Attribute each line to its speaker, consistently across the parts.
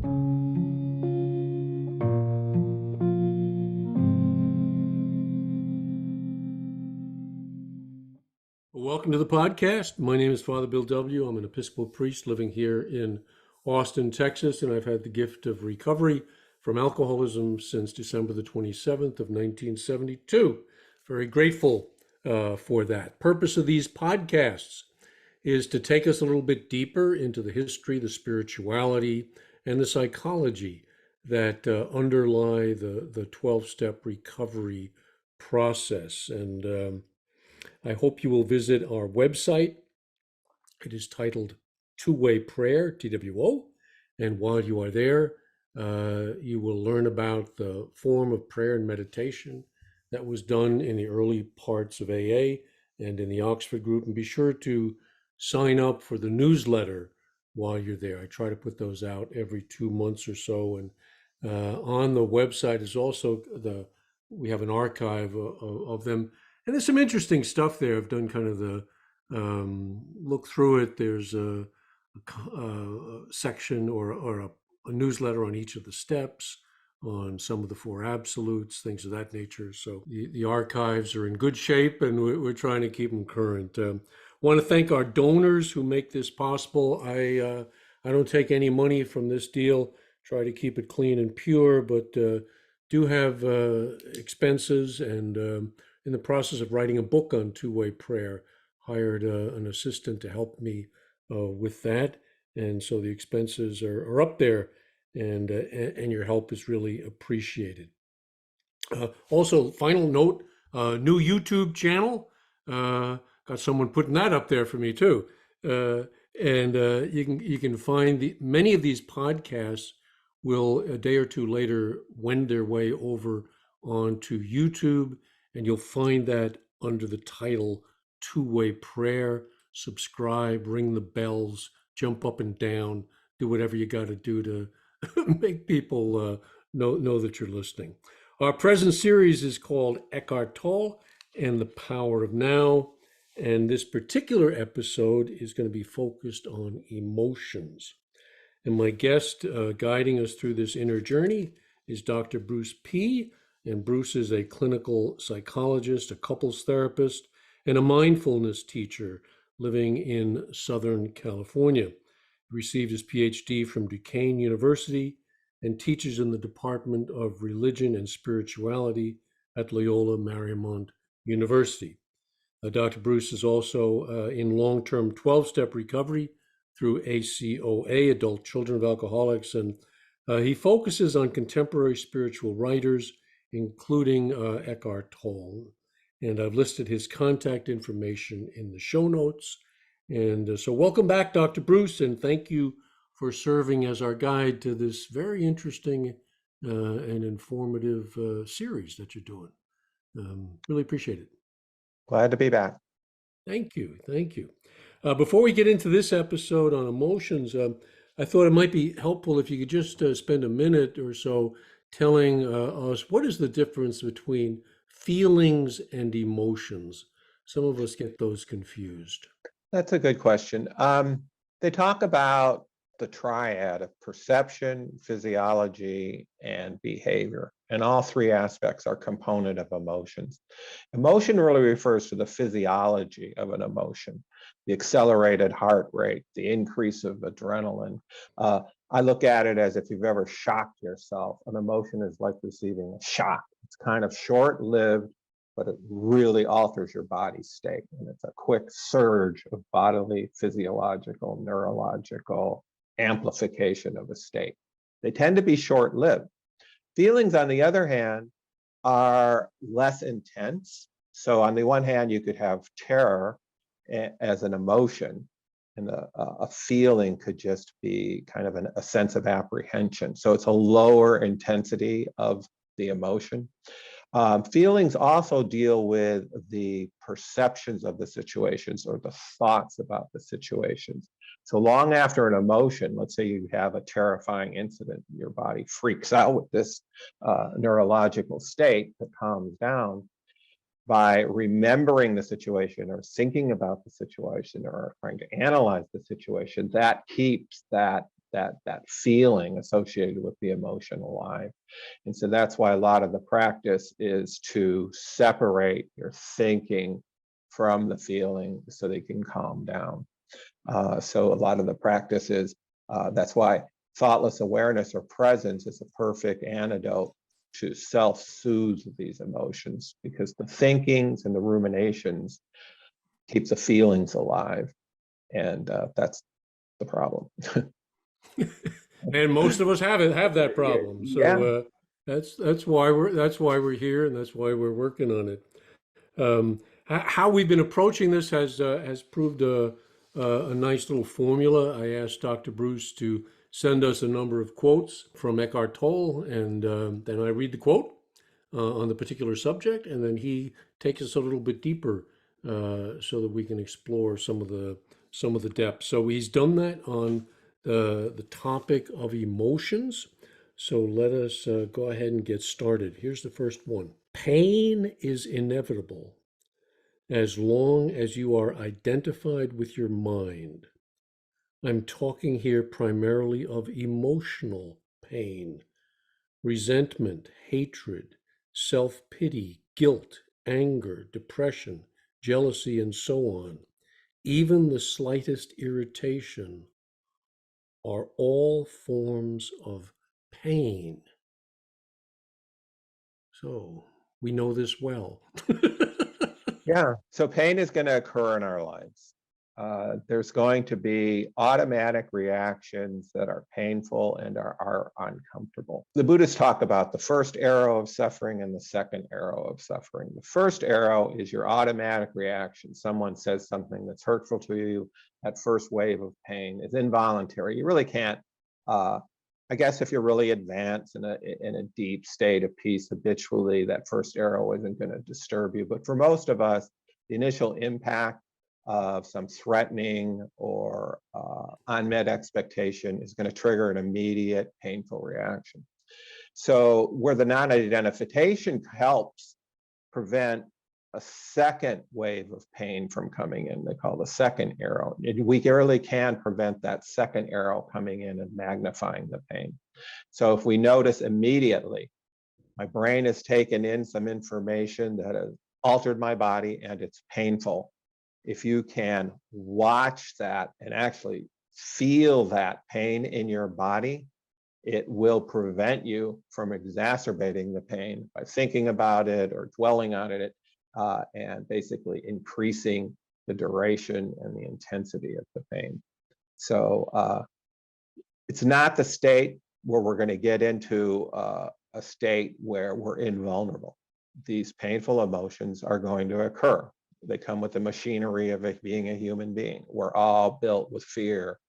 Speaker 1: Welcome to the podcast. My name is Father Bill W. I'm an Episcopal priest living here in Austin, Texas, and I've had the gift of recovery from alcoholism since December the 27th of 1972. Very grateful for that. Purpose of these podcasts is to take us a little bit deeper into the history, the spirituality, and the psychology that underlie the 12-step recovery process. And I hope you will visit our website. It is titled Two-Way Prayer, TWO. And while you are there, you will learn about the form of prayer and meditation that was done in the early parts of AA and in the Oxford group. And be sure to sign up for the newsletter while you're there. I try to put those out every 2 months or so. And on the website is also we have an archive of them. And there's some interesting stuff there. I've done kind of the look through it. There's a section or a newsletter on each of the steps, on some of the four absolutes, things of that nature. So the archives are in good shape, and we're trying to keep them current. Want to thank our donors who make this possible. I don't take any money from this deal. Try to keep it clean and pure, but do have expenses, and in the process of writing a book on two-way prayer, hired an assistant to help me with that. And so the expenses are up there, and your help is really appreciated. Also, final note, new YouTube channel. Got someone putting that up there for me too. And you can find many of these podcasts will a day or two later wend their way over onto YouTube, and you'll find that under the title Two-Way Prayer. Subscribe, ring the bells, jump up and down, do whatever you got to do to make people know that you're listening. Our present series is called Eckhart Tolle and the Power of Now. And this particular episode is going to be focused on emotions. And my guest guiding us through this inner journey is Dr. Bruce P. And Bruce is a clinical psychologist, a couples therapist, and a mindfulness teacher living in Southern California. He received his PhD from Duquesne University and teaches in the Department of Religion and Spirituality at Loyola Marymount University. Dr. Bruce is also in long-term 12-step recovery through ACOA, Adult Children of Alcoholics, and he focuses on contemporary spiritual writers, including Eckhart Tolle. And I've listed his contact information in the show notes. And so welcome back, Dr. Bruce, and thank you for serving as our guide to this very interesting and informative series that you're doing. Really appreciate it.
Speaker 2: Glad to be back.
Speaker 1: Thank you. Thank you. Before we get into this episode on emotions, I thought it might be helpful if you could just spend a minute or so telling us what is the difference between feelings and emotions. Some of us get those confused.
Speaker 2: That's a good question. They talk about the triad of perception, physiology, and behavior. And all three aspects are component of emotions. Emotion really refers to the physiology of an emotion, the accelerated heart rate, the increase of adrenaline. I look at it as if you've ever shocked yourself. An emotion is like receiving a shock. It's kind of short-lived, but it really alters your body state. And it's a quick surge of bodily, physiological, neurological amplification of a state. They tend to be short-lived. Feelings, on the other hand, are less intense. So on the one hand, you could have terror as an emotion, and a feeling could just be kind of a sense of apprehension. So it's a lower intensity of the emotion. Feelings also deal with the perceptions of the situations or the thoughts about the situations. So long after an emotion, let's say you have a terrifying incident, your body freaks out with this neurological state that calms down. By remembering the situation or thinking about the situation or trying to analyze the situation, that keeps that that feeling associated with the emotion alive. And so that's why a lot of the practice is to separate your thinking from the feeling so they can calm down. So a lot of the practice is, that's why thoughtless awareness or presence is a perfect antidote to self-soothe these emotions, because the thinkings and the ruminations keep the feelings alive. And that's the problem.
Speaker 1: And most of us have that problem.
Speaker 2: Yeah.
Speaker 1: So that's why we're here, and that's why we're working on it. How we've been approaching this has proved a nice little formula. I asked Dr. Bruce to send us a number of quotes from Eckhart Tolle, and then I read the quote on the particular subject, and then he takes us a little bit deeper so that we can explore some of the depth. So he's done that on the topic of emotions. So let us go ahead and get started. Here's the first one. Pain is inevitable as long as you are identified with your mind. I'm talking here primarily of emotional pain, resentment, hatred, self-pity, guilt, anger, depression, jealousy, and so on. Even the slightest irritation are all forms of pain. So we know this well.
Speaker 2: Yeah. So pain is going to occur in our lives. There's going to be automatic reactions that are painful and are uncomfortable. The Buddhists talk about the first arrow of suffering and the second arrow of suffering. The first arrow is your automatic reaction. Someone says something that's hurtful to you. That first wave of pain is involuntary. You really can't, I guess if you're really advanced in a deep state of peace habitually, that first arrow isn't going to disturb you. But for most of us, the initial impact of some threatening or unmet expectation is going to trigger an immediate painful reaction. So where the non-identification helps prevent a second wave of pain from coming in, they call the second arrow. We really can prevent that second arrow coming in and magnifying the pain. So if we notice immediately, my brain has taken in some information that has altered my body and it's painful. If you can watch that and actually feel that pain in your body, it will prevent you from exacerbating the pain by thinking about it or dwelling on it, and basically increasing the duration and the intensity of the pain. So it's not the state where we're going to get into a state where we're invulnerable. These painful emotions are going to occur. They come with the machinery of being a human being. We're all built with fear,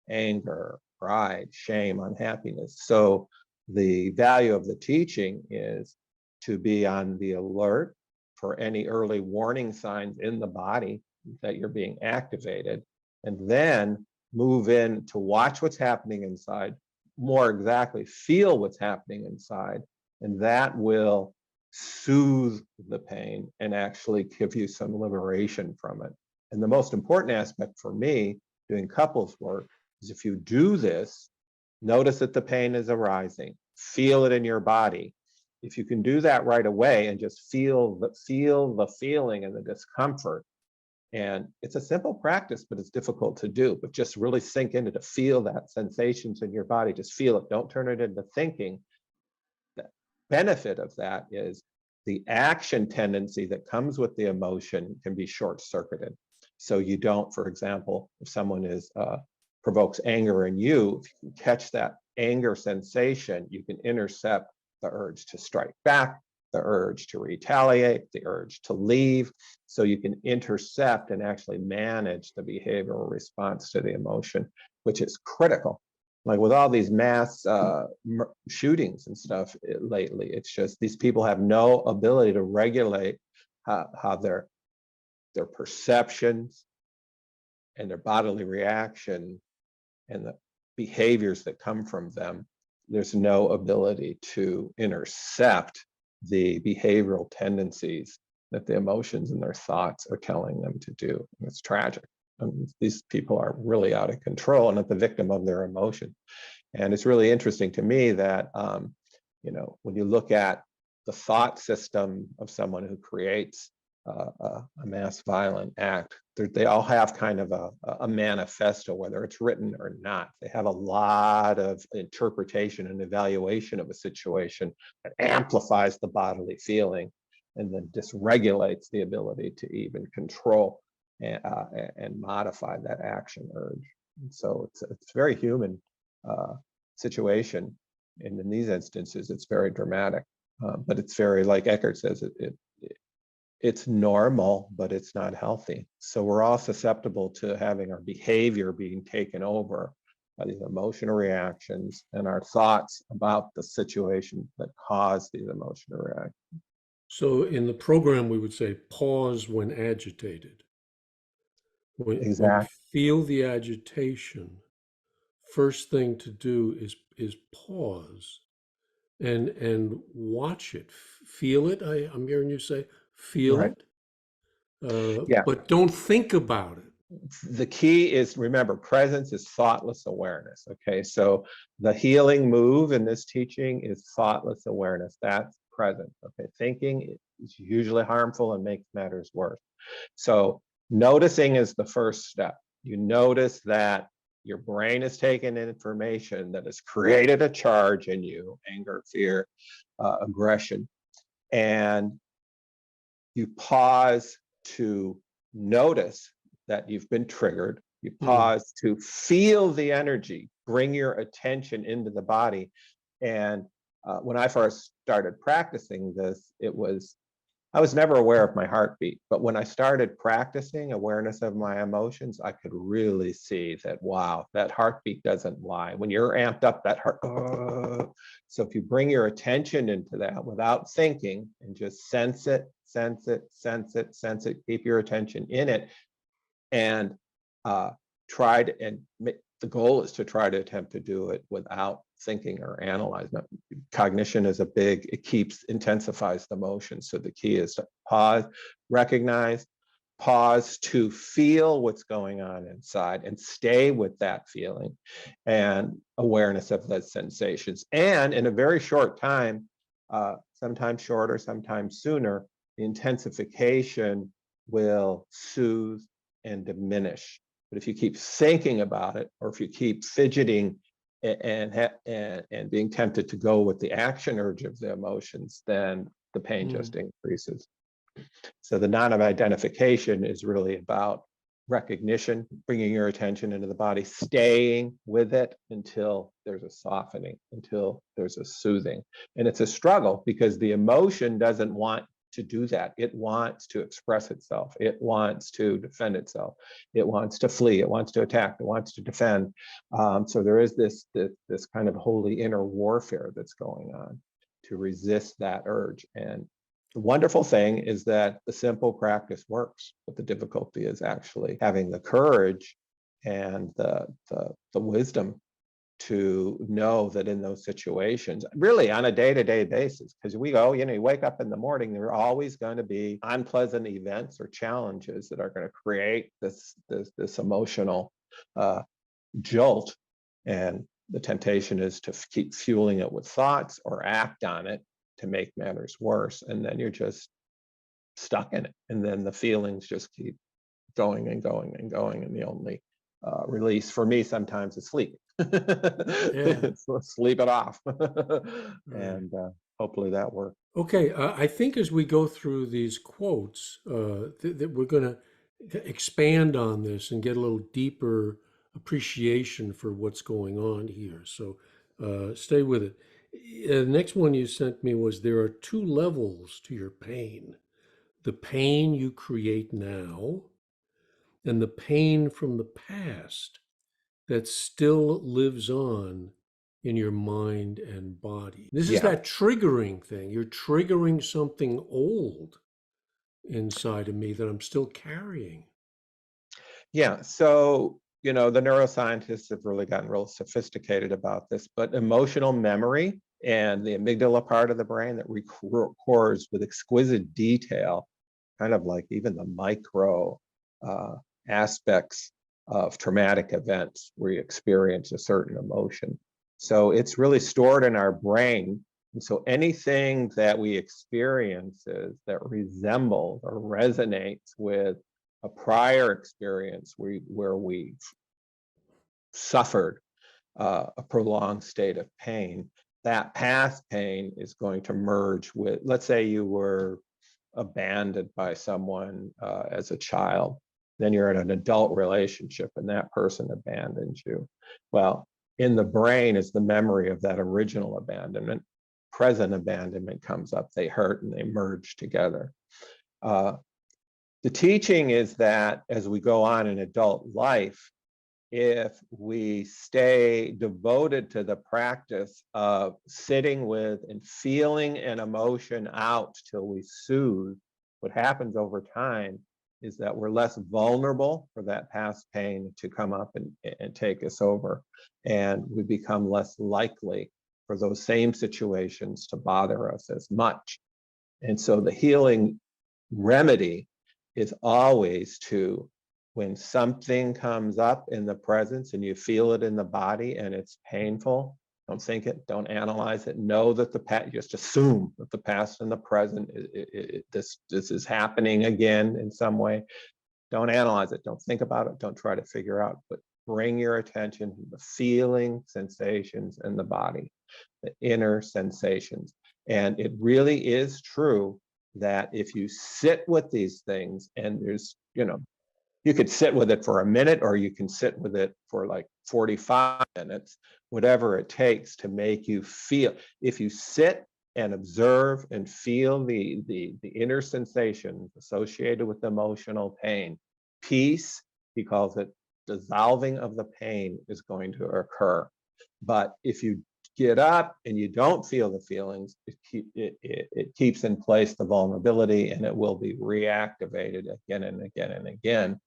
Speaker 2: anger, pride, shame, unhappiness. So the value of the teaching is to be on the alert for any early warning signs in the body that you're being activated, and then move in to watch what's happening inside, more exactly feel what's happening inside, and that will soothe the pain and actually give you some liberation from it. And the most important aspect for me doing couples work is if you do this, notice that the pain is arising, feel it in your body. If you can do that right away and just feel the feeling and the discomfort, and it's a simple practice, but it's difficult to do, but just really sink into to feel that sensations in your body, just feel it, don't turn it into thinking. The benefit of that is the action tendency that comes with the emotion can be short-circuited. So you don't, for example, if someone provokes anger in you, if you can catch that anger sensation, you can intercept the urge to strike back, the urge to retaliate, the urge to leave. So you can intercept and actually manage the behavioral response to the emotion, which is critical. Like with all these mass shootings and stuff lately, it's just these people have no ability to regulate how their perceptions and their bodily reaction and the behaviors that come from them. There's no ability to intercept the behavioral tendencies that the emotions and their thoughts are telling them to do. And it's tragic. These people are really out of control and not the victim of their emotion. And it's really interesting to me that, when you look at the thought system of someone who creates a mass violent act, they all have kind of a manifesto, whether it's written or not. They have a lot of interpretation and evaluation of a situation that amplifies the bodily feeling and then dysregulates the ability to even control and modify that action urge. And so it's a very human situation. And in these instances, it's very dramatic. But it's very, like Eckhart says, it's normal, but it's not healthy. So we're all susceptible to having our behavior being taken over by these emotional reactions and our thoughts about the situation that caused these emotional reactions.
Speaker 1: So in the program, we would say pause when agitated. When you
Speaker 2: Exactly.
Speaker 1: feel the agitation, first thing to do is pause and watch it, feel it. I'm hearing you say, feel
Speaker 2: Right.
Speaker 1: it,
Speaker 2: Yeah.
Speaker 1: but don't think about it.
Speaker 2: The key is, remember, presence is thoughtless awareness. Okay. So the healing move in this teaching is thoughtless awareness. That's presence. Okay. Thinking is usually harmful and makes matters worse. So noticing is the first step. You notice that your brain is taking in information that has created a charge in you, anger, fear, aggression, and you pause to notice that you've been triggered. You
Speaker 1: Mm.
Speaker 2: pause to feel the energy, bring your attention into the body. And when I first started practicing this, I was never aware of my heartbeat, but when I started practicing awareness of my emotions, I could really see that, wow, that heartbeat doesn't lie. When you're amped up, that heart, so if you bring your attention into that without thinking and just sense it, sense it, sense it, sense it, keep your attention in it, and the goal is to try to attempt to do it without thinking or analyzing. Cognition is intensifies the motion. So the key is to pause, recognize, pause to feel what's going on inside and stay with that feeling and awareness of those sensations. And in a very short time, sometimes shorter, sometimes sooner, the intensification will soothe and diminish. But if you keep thinking about it, or if you keep fidgeting and being tempted to go with the action urge of the emotions, then the pain
Speaker 1: Mm.
Speaker 2: just increases. So the non-identification is really about recognition, bringing your attention into the body, staying with it until there's a softening, until there's a soothing. And it's a struggle because the emotion doesn't want to do that. It wants to express itself. It wants to defend itself. It wants to flee. It wants to attack. It wants to defend. So there is this kind of holy inner warfare that's going on to resist that urge. And the wonderful thing is that the simple practice works, but the difficulty is actually having the courage and the wisdom to know that in those situations, really on a day-to-day basis, because you wake up in the morning, there are always going to be unpleasant events or challenges that are going to create this emotional jolt. And the temptation is to keep fueling it with thoughts or act on it to make matters worse. And then you're just stuck in it. And then the feelings just keep going and going and going. And the only release for me sometimes is sleep.
Speaker 1: Yeah.
Speaker 2: So sleep it off.
Speaker 1: Right.
Speaker 2: And hopefully that works.
Speaker 1: Okay, I think as we go through these quotes, that we're going to expand on this and get a little deeper appreciation for what's going on here. So stay with it. The next one you sent me was there are two levels to your pain: the pain you create now and the pain from the past that still lives on in your mind and body. This is
Speaker 2: Yeah.
Speaker 1: that triggering thing. You're triggering something old inside of me that I'm still carrying.
Speaker 2: Yeah. So, the neuroscientists have really gotten real sophisticated about this, but emotional memory and the amygdala part of the brain that records with exquisite detail, kind of like even the micro aspects of traumatic events where you experience a certain emotion. So it's really stored in our brain. And so anything that we experience that resembles or resonates with a prior experience where we suffered a prolonged state of pain, that past pain is going to merge with, let's say you were abandoned by someone as a child, then you're in an adult relationship and that person abandons you. Well, in the brain is the memory of that original abandonment. Present abandonment comes up, they hurt and they merge together. The teaching is that as we go on in adult life, if we stay devoted to the practice of sitting with and feeling an emotion out till we soothe, what happens over time is that we're less vulnerable for that past pain to come up and take us over. And we become less likely for those same situations to bother us as much. And so the healing remedy is always to, when something comes up in the presence and you feel it in the body and it's painful, don't think it, don't analyze it. Know that the past, just assume that the past and the present, this is happening again in some way. Don't analyze it, don't think about it, don't try to figure out, but bring your attention to the feeling, sensations in the body, the inner sensations. And it really is true that if you sit with these things, and there's, you could sit with it for a minute, or you can sit with it for like 45 minutes, whatever it takes to make you feel. If you sit and observe and feel the inner sensations associated with emotional pain, peace, he calls it, dissolving of the pain is going to occur. But if you get up and you don't feel the feelings, it keeps in place the vulnerability, and it will be reactivated again and again and again.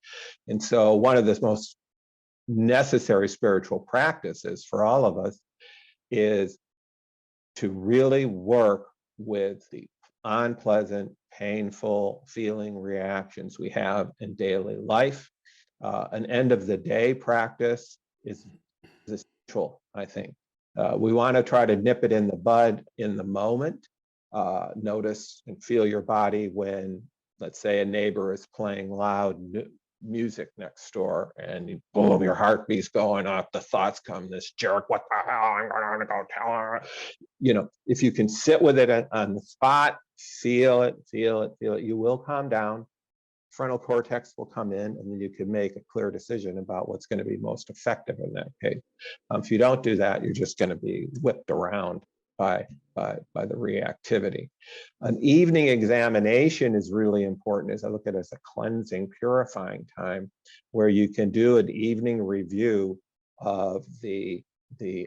Speaker 2: And so one of the most necessary spiritual practices for all of us is to really work with the unpleasant, painful feeling reactions we have in daily life. An end of the day practice is essential, I think. We want to try to nip it in the bud in the moment. Notice and feel your body when, let's say, a neighbor is playing loud music next door, and boom, your heartbeat's going off, the thoughts come, this jerk, what the hell, I'm gonna go tell her. If you can sit with it on the spot, feel it, you will calm down. Frontal cortex will come in, and then you can make a clear decision about what's going to be most effective in that case. If you don't do that, you're just going to be whipped around by the reactivity. An evening examination is really important, as I look at it as a cleansing, purifying time, where you can do an evening review of the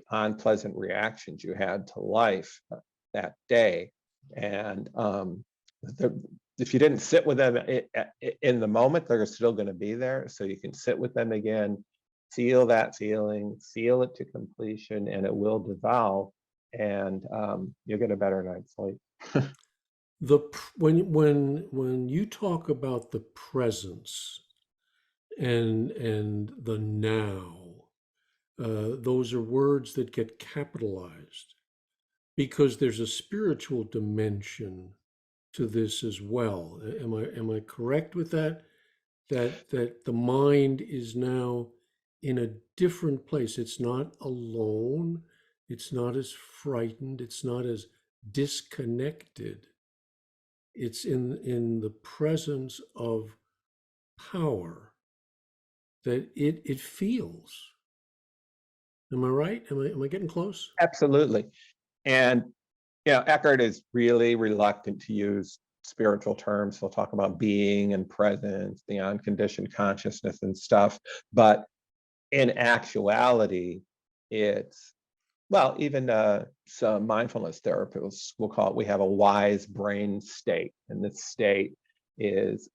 Speaker 2: unpleasant reactions you had to life that day. And if you didn't sit with them in the moment, they're still going to be there. So you can sit with them again, feel that feeling, feel it to completion, and it will dissolve, and you'll get a better night's sleep.
Speaker 1: When you talk about the presence and the now, those are words that get capitalized because there's a spiritual dimension to this as well. Am I correct with that? That the mind is now in a different place. It's not alone. It's not as frightened. It's not as disconnected. It's in the presence of power that it feels. Am I right? Am I getting close?
Speaker 2: Absolutely. And Eckhart is really reluctant to use spiritual terms. He'll talk about being and presence, the unconditioned consciousness and stuff. But in actuality, it's, well, even some mindfulness therapists will call it, we have a wise brain state. And this state is,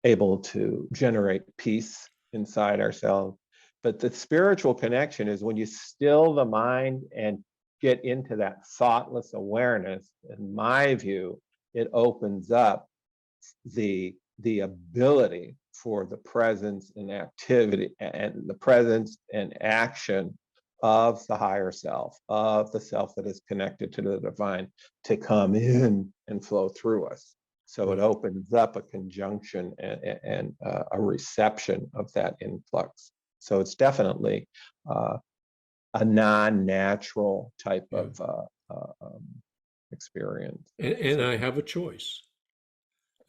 Speaker 2: able to generate peace inside ourselves. But the spiritual connection is when you still the mind and get into that thoughtless awareness. In my view, it opens up the ability for the presence and activity and the presence and action of the higher self, of the self that is connected to the divine, to come in and flow through us. So it
Speaker 1: Right.
Speaker 2: opens up a conjunction and a reception of that influx. So it's definitely a non-natural type
Speaker 1: Yeah.
Speaker 2: of experience.
Speaker 1: And
Speaker 2: So,
Speaker 1: I have a choice.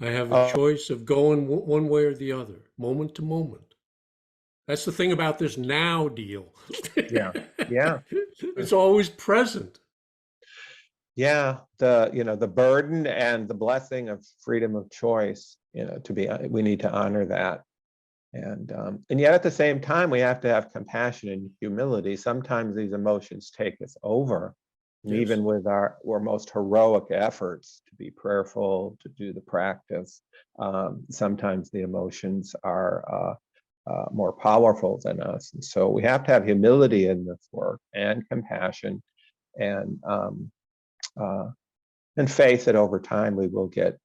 Speaker 1: I have a
Speaker 2: oh,
Speaker 1: choice of going one way or the other, moment to moment. That's the thing about this now deal.
Speaker 2: yeah, yeah.
Speaker 1: It's always present.
Speaker 2: Yeah, the burden and the blessing of freedom of choice, we need to honor that. And yet at the same time, we have to have compassion and humility. Sometimes these emotions take us over. And
Speaker 1: Yes.
Speaker 2: even with our most heroic efforts to be prayerful, to do the practice, sometimes the emotions are more powerful than us. And so we have to have humility in this work and compassion and uh, and faith that over time we will get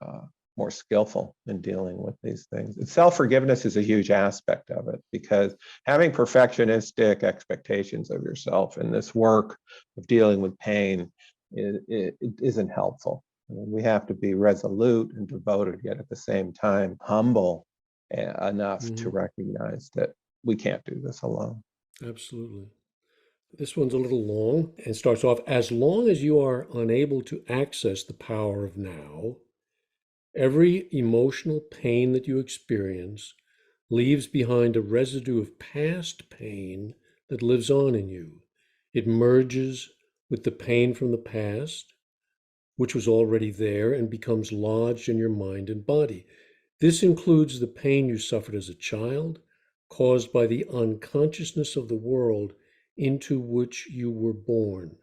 Speaker 2: uh, more skillful in dealing with these things. And self-forgiveness is a huge aspect of it, because having perfectionistic expectations of yourself in this work of dealing with pain, it isn't helpful. I mean, we have to be resolute and devoted, yet at the same time humble enough to
Speaker 1: Hmm.
Speaker 2: recognize that we can't do this alone.
Speaker 1: Absolutely. This one's a little long and starts off, as long as you are unable to access the power of now, every emotional pain that you experience leaves behind a residue of past pain that lives on in you. It merges with the pain from the past, which was already there, and becomes lodged in your mind and body. This includes the pain you suffered as a child, caused by the unconsciousness of the world into which you were born.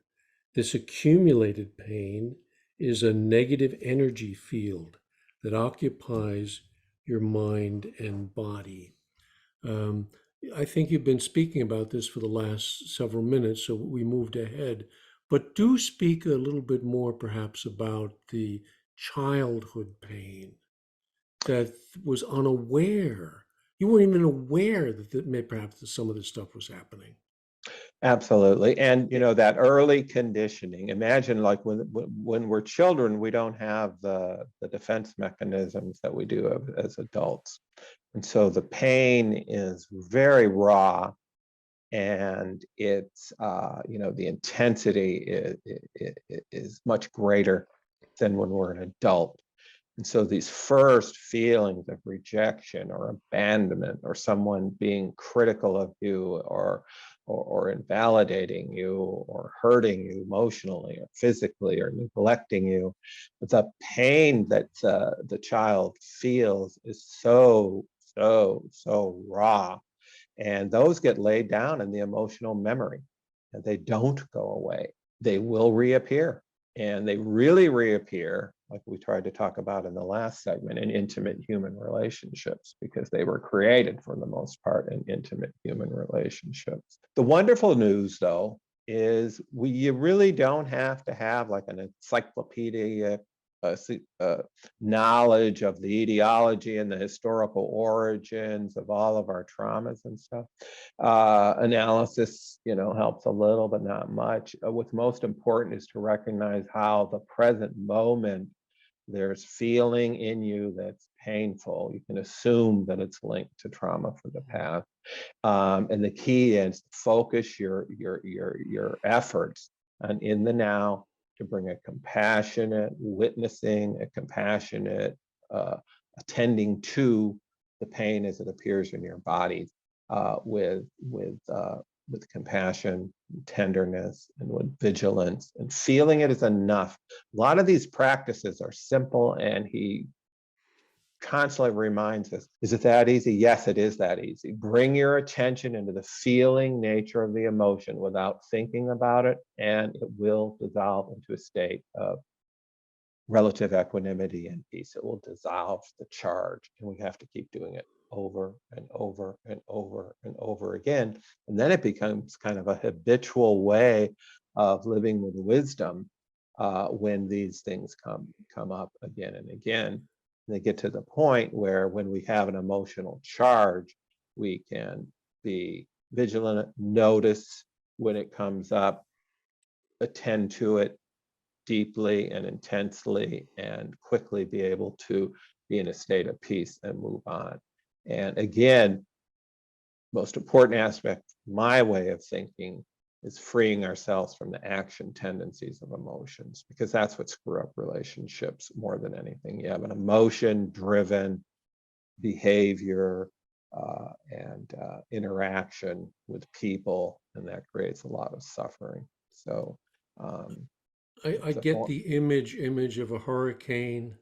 Speaker 1: This accumulated pain is a negative energy field that occupies your mind and body. Um, I think you've been speaking about this for the last several minutes, so we moved ahead. But do speak a little bit more, perhaps, about the childhood pain that was unaware. You weren't even aware that perhaps that some of this stuff was happening.
Speaker 2: Absolutely. And that early conditioning, imagine like when we're children, we don't have the defense mechanisms that we do as adults. And so the pain is very raw, and it's the intensity is much greater than when we're an adult. And so these first feelings of rejection or abandonment, or someone being critical of you, or invalidating you, or hurting you emotionally or physically, or neglecting you, the pain that the child feels is so raw. And those get laid down in the emotional memory, and they don't go away. They will reappear. And they really reappear, like we tried to talk about in the last segment, in intimate human relationships, because they were created for the most part in intimate human relationships. The wonderful news, though, is you really don't have to have like an encyclopedic knowledge of the etiology and the historical origins of all of our traumas and stuff. Analysis, helps a little, but not much. What's most important is to recognize how the present moment there's feeling in you that's painful. You can assume that it's linked to trauma from the past. And the key is to focus your efforts on in the now, to bring a compassionate witnessing, a compassionate attending to the pain as it appears in your body, with compassion, tenderness, and with vigilance, and feeling it is enough. A lot of these practices are simple, and he constantly reminds us, is it that easy? Yes, it is that easy. Bring your attention into the feeling nature of the emotion without thinking about it, and it will dissolve into a state of relative equanimity and peace. It will dissolve the charge, and we have to keep doing it over and over and over and over again. And then it becomes kind of a habitual way of living with wisdom when these things come up again and again. And they get to the point where when we have an emotional charge, we can be vigilant, notice when it comes up, attend to it deeply and intensely, and quickly be able to be in a state of peace and move on. And again, most important aspect, my way of thinking, is freeing ourselves from the action tendencies of emotions, because that's what screw up relationships more than anything. You have an emotion-driven behavior and interaction with people, and that creates a lot of suffering. So
Speaker 1: I get the image of a hurricane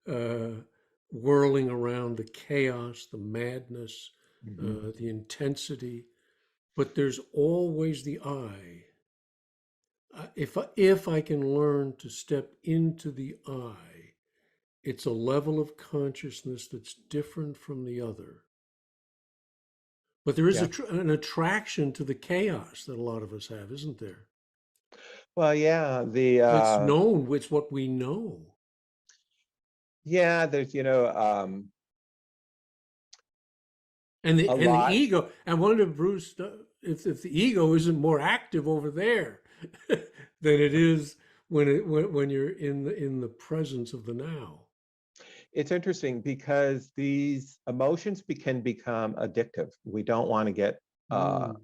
Speaker 1: uh, whirling around, the chaos, the madness,
Speaker 2: Mhm.
Speaker 1: the intensity, but there's always the I. If I can learn to step into the I, it's a level of consciousness that's different from the other. But there is
Speaker 2: Yeah.
Speaker 1: an attraction to the chaos that a lot of us have, isn't there?
Speaker 2: Well, yeah,
Speaker 1: It's known, it's what we know.
Speaker 2: yeah, there's,
Speaker 1: And
Speaker 2: a
Speaker 1: the
Speaker 2: lot.
Speaker 1: ego, I wonder, Bruce, if the ego isn't more active over there than it is when you're in the presence of the now.
Speaker 2: It's interesting because these emotions can become addictive. We don't want to get
Speaker 1: Mm,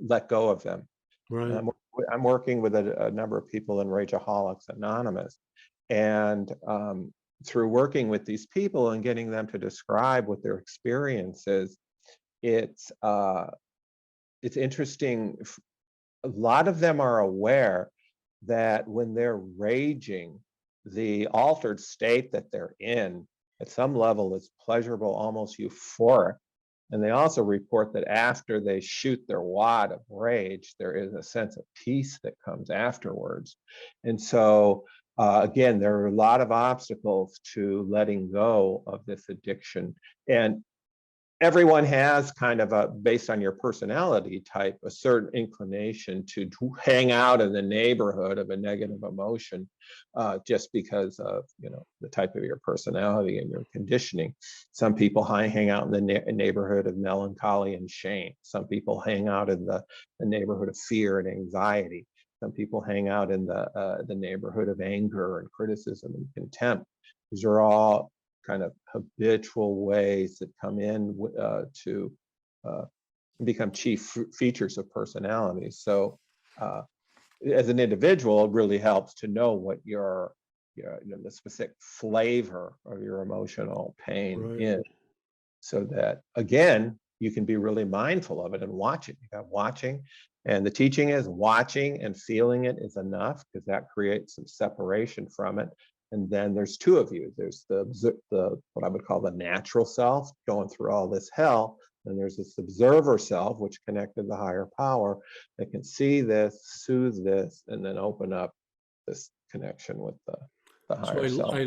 Speaker 2: let go of them. And
Speaker 1: right.
Speaker 2: I'm working with a number of people in Rageaholics Anonymous, and through working with these people and getting them to describe what their experience is, it's interesting. A lot of them are aware that when they're raging, the altered state that they're in at some level is pleasurable, almost euphoric. And they also report that after they shoot their wad of rage, there is a sense of peace that comes afterwards. And so, again, there are a lot of obstacles to letting go of this addiction. And everyone has kind of a, based on your personality type, a certain inclination to hang out in the neighborhood of a negative emotion, just because of the type of your personality and your conditioning. Some people hang out in the neighborhood of melancholy and shame. Some people hang out in the neighborhood of fear and anxiety. Some people hang out in the neighborhood of anger and criticism and contempt. These are all kind of habitual ways that come in to uh, become chief features of personality. So, as an individual, it really helps to know what the specific flavor of your emotional pain
Speaker 1: Right.
Speaker 2: is, so that again you can be really mindful of it and watch it. You got watching, and the teaching is watching and feeling it is enough, because that creates some separation from it. And then there's two of you. There's the what I would call the natural self going through all this hell, and there's this observer self which connected to the higher power that can see this, soothe this, and then open up this connection with the
Speaker 1: So
Speaker 2: higher self.
Speaker 1: I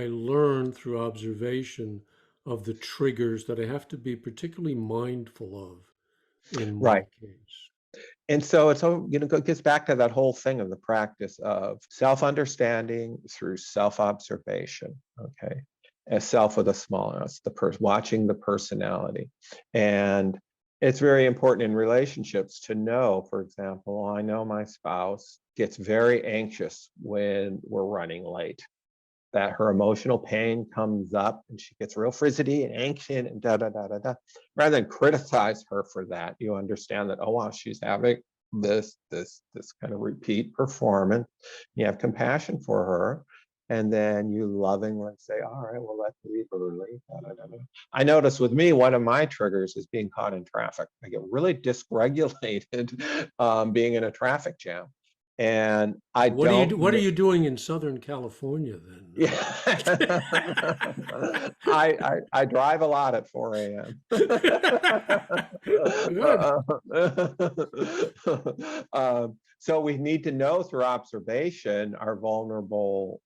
Speaker 1: learn through observation of the triggers that I have to be particularly mindful of in my
Speaker 2: Right.
Speaker 1: case.
Speaker 2: And so it's all, it gets back to that whole thing of the practice of self-understanding through self-observation. Okay. As self with a small s, watching the personality. And it's very important in relationships to know, for example, I know my spouse gets very anxious when we're running late, that her emotional pain comes up and she gets real frizzy and anxious and da da da da da. Rather than criticize her for that, you understand that, oh wow, she's having this kind of repeat performance. You have compassion for her, and then you lovingly say, all right, well, let's leave early. Da, da, da, da. I notice with me, one of my triggers is being caught in traffic. I get really dysregulated being in a traffic jam. And I don't.
Speaker 1: What are you doing in Southern California then?
Speaker 2: Yeah. I drive a lot at 4 a.m.
Speaker 1: Good.
Speaker 2: So we need to know through observation our vulnerable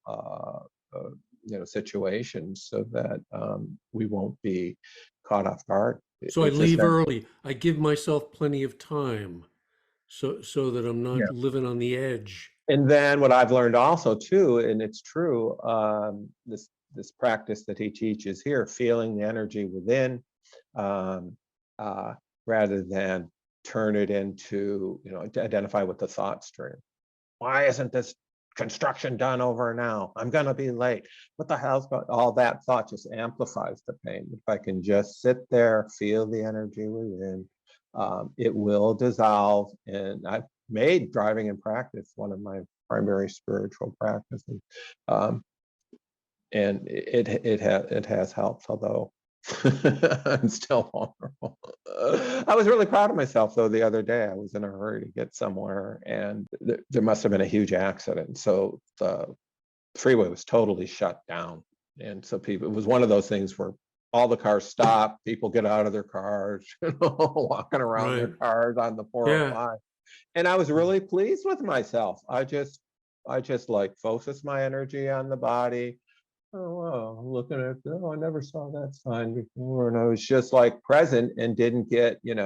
Speaker 2: situations, so that we won't be caught off guard.
Speaker 1: So I
Speaker 2: It's
Speaker 1: leave
Speaker 2: essential.
Speaker 1: early. I give myself plenty of time so that I'm not living on the edge.
Speaker 2: And then what I've learned also too, and it's true, this this practice that he teaches here, feeling the energy within, um, rather than turn it into, to identify with the thought stream. Why isn't this construction done over now? I'm going to be late. What the hell's going? All that thought just amplifies the pain. If I can just sit there, feel the energy within, it will dissolve. And I've made driving in practice one of my primary spiritual practices, and it has helped, although I'm still vulnerable. I was really proud of myself, though, the other day. I was in a hurry to get somewhere, and there must have been a huge accident. So the freeway was totally shut down. And so it was one of those things where all the cars stop, people get out of their cars, walking around their
Speaker 1: Right.
Speaker 2: cars on the
Speaker 1: Yeah.
Speaker 2: 405. And I was really pleased with myself. I just like focused my energy on the body. Oh, wow, I'm looking at, I never saw that sign before. And I was just like present and didn't get, years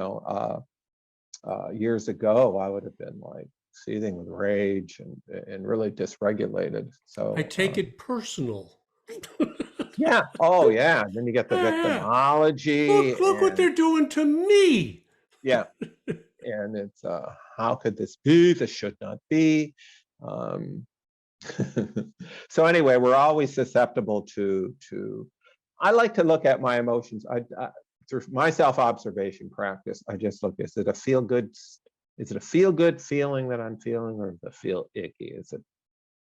Speaker 2: ago, I would have been like seething with rage and really dysregulated. So
Speaker 1: I take it personal.
Speaker 2: yeah. Oh yeah. Then you get the
Speaker 1: Yeah.
Speaker 2: victimology
Speaker 1: Look what
Speaker 2: and
Speaker 1: they're doing to me.
Speaker 2: yeah. And it's how could this be? This should not be. Um, so anyway, we're always susceptible to I like to look at my emotions. Through my self-observation practice, I just look, is it a feel good feeling that I'm feeling, or does it feel icky? Is it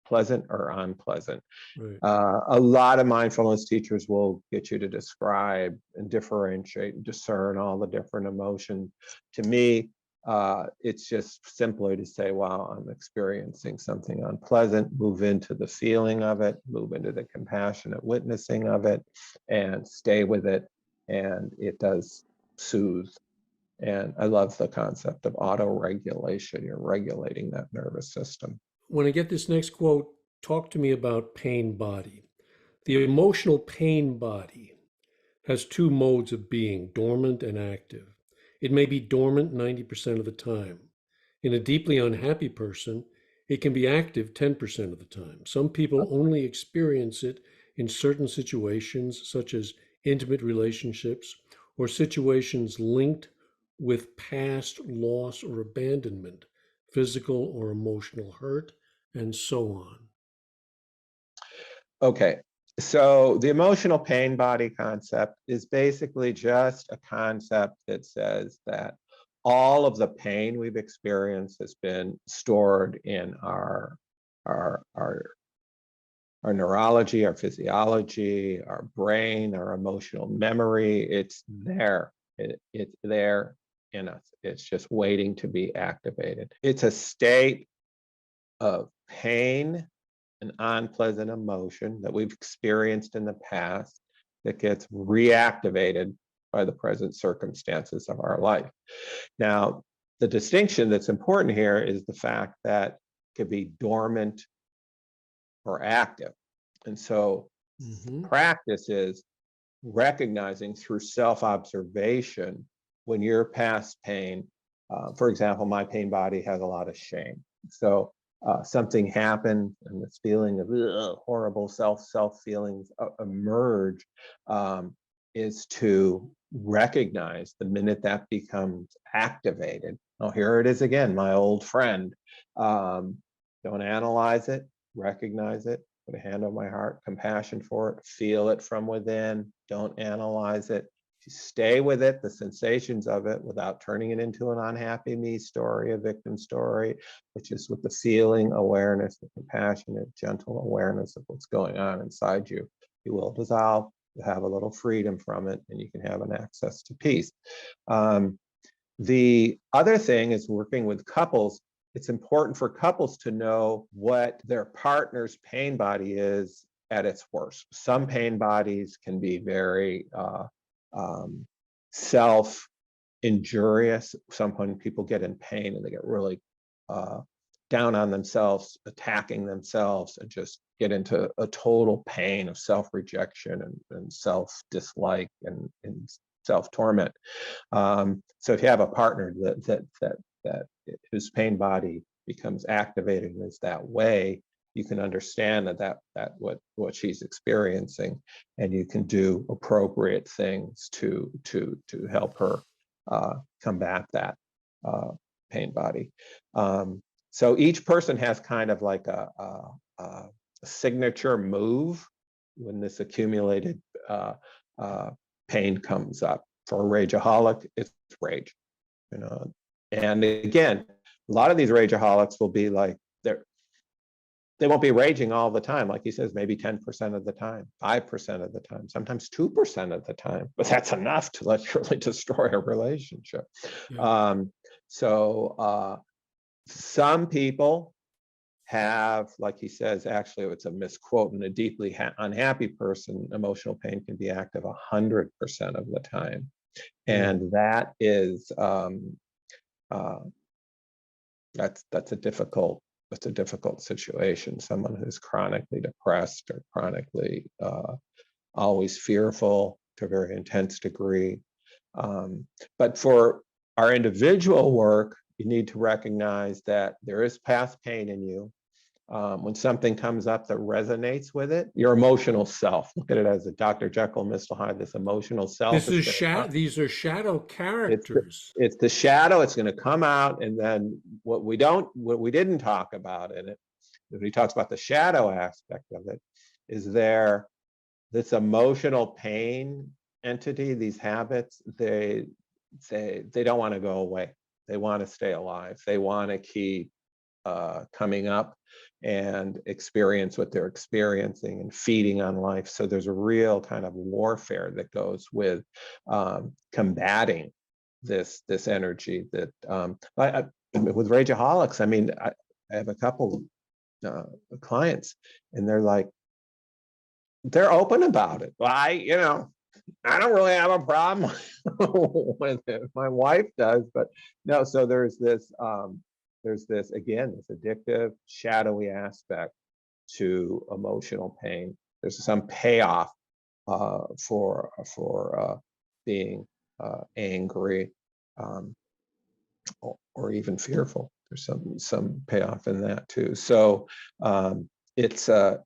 Speaker 2: pleasant or unpleasant?
Speaker 1: Right.
Speaker 2: A lot of mindfulness teachers will get you to describe and differentiate and discern all the different emotions. To me, it's just simpler to say, wow, I'm experiencing something unpleasant, move into the feeling of it, move into the compassionate witnessing of it, and stay with it. And it does soothe. And I love the concept of auto-regulation. You're regulating that nervous system.
Speaker 1: When I get this next quote, talk to me about pain body. The emotional pain body has two modes of being, dormant and active. It may be dormant 90% of the time. In a deeply unhappy person, it can be active 10% of the time. Some people only experience it in certain situations, such as intimate relationships or situations linked with past loss or abandonment, physical or emotional hurt, and so on.
Speaker 2: Okay, so the emotional pain body concept is basically just a concept that says that all of the pain we've experienced has been stored in our neurology, our physiology, our brain, our emotional memory. It's there. It's there in us. It's just waiting to be activated. It's a state of pain, an unpleasant emotion that we've experienced in the past that gets reactivated by the present circumstances of our life. Now, the distinction that's important here is the fact that it could be dormant or active. And so practice is recognizing through self-observation when you're past pain. For example, my pain body has a lot of shame. So something happened and this feeling of horrible self feelings emerge, is to recognize the minute that becomes activated. Oh, here it is again, my old friend. Don't analyze it, recognize it, put a hand on my heart, compassion for it, feel it from within, don't analyze it. You stay with it, the sensations of it, without turning it into an unhappy me story, a victim story, which is with the feeling, awareness, the compassionate, gentle awareness of what's going on inside you. You will dissolve, you have a little freedom from it, and you can have an access to peace. The other thing is working with couples. It's important for couples to know what their partner's pain body is at its worst. Some pain bodies can be very self-injurious. Sometimes people get in pain and they get really down on themselves, attacking themselves, and just get into a total pain of self-rejection and self-dislike and self-torment. So if you have a partner that whose pain body becomes activated in that way, you can understand that what she's experiencing, and you can do appropriate things to help her combat that pain body. So each person has kind of like a signature move when this accumulated pain comes up. For a rageaholic, it's rage, you know. And again, a lot of these rageaholics will be like, they won't be raging all the time. Like he says, maybe 10% of the time, 5% of the time, sometimes 2% of the time, but that's enough to literally destroy a relationship.
Speaker 1: Yeah.
Speaker 2: Some people have, like he says, actually it's a misquote, and a deeply unhappy person, emotional pain can be active 100% of the time. And that is, that's a difficult situation. Someone who's chronically depressed or chronically always fearful to a very intense degree. But for our individual work, you need to recognize that there is past pain in you. When something comes up that resonates with it, your emotional self, look at it as a Dr. Jekyll, Mr. Hyde, this emotional self.
Speaker 1: These are shadow characters.
Speaker 2: It's the shadow. It's going to come out, and then what we didn't talk about in it, when he talks about the shadow aspect of it, is this emotional pain entity, these habits, they don't want to go away. They want to stay alive. They want to keep coming up and experience what they're experiencing and feeding on life. So there's a real kind of warfare that goes with combating this energy that with rageaholics. I mean, I have a couple clients, and they're open about it. Well, I don't really have a problem with it. My wife does, but no. So there's this again, this addictive, shadowy aspect to emotional pain. There's some payoff for being angry or even fearful. There's some payoff in that too. So it's a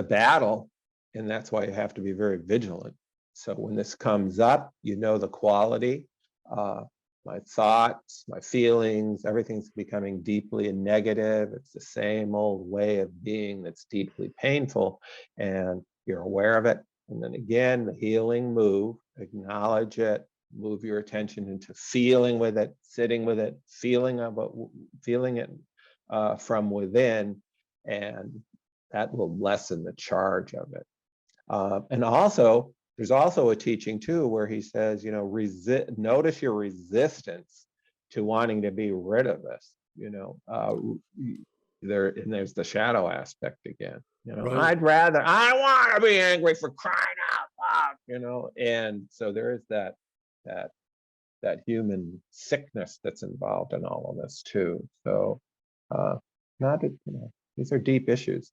Speaker 2: battle, and that's why you have to be very vigilant. So when this comes up, you know the quality. My thoughts, my feelings, everything's becoming deeply negative. It's the same old way of being that's deeply painful, and you're aware of it. And then again, the healing move, acknowledge it, move your attention into feeling with it, sitting with it, feeling it from within, and that will lessen the charge of it. And also, there's also a teaching too where he says, notice your resistance to wanting to be rid of this. There's the shadow aspect again.
Speaker 1: Right.
Speaker 2: I want to be angry for crying out loud. And so there is that human sickness that's involved in all of this too. So, these are deep issues.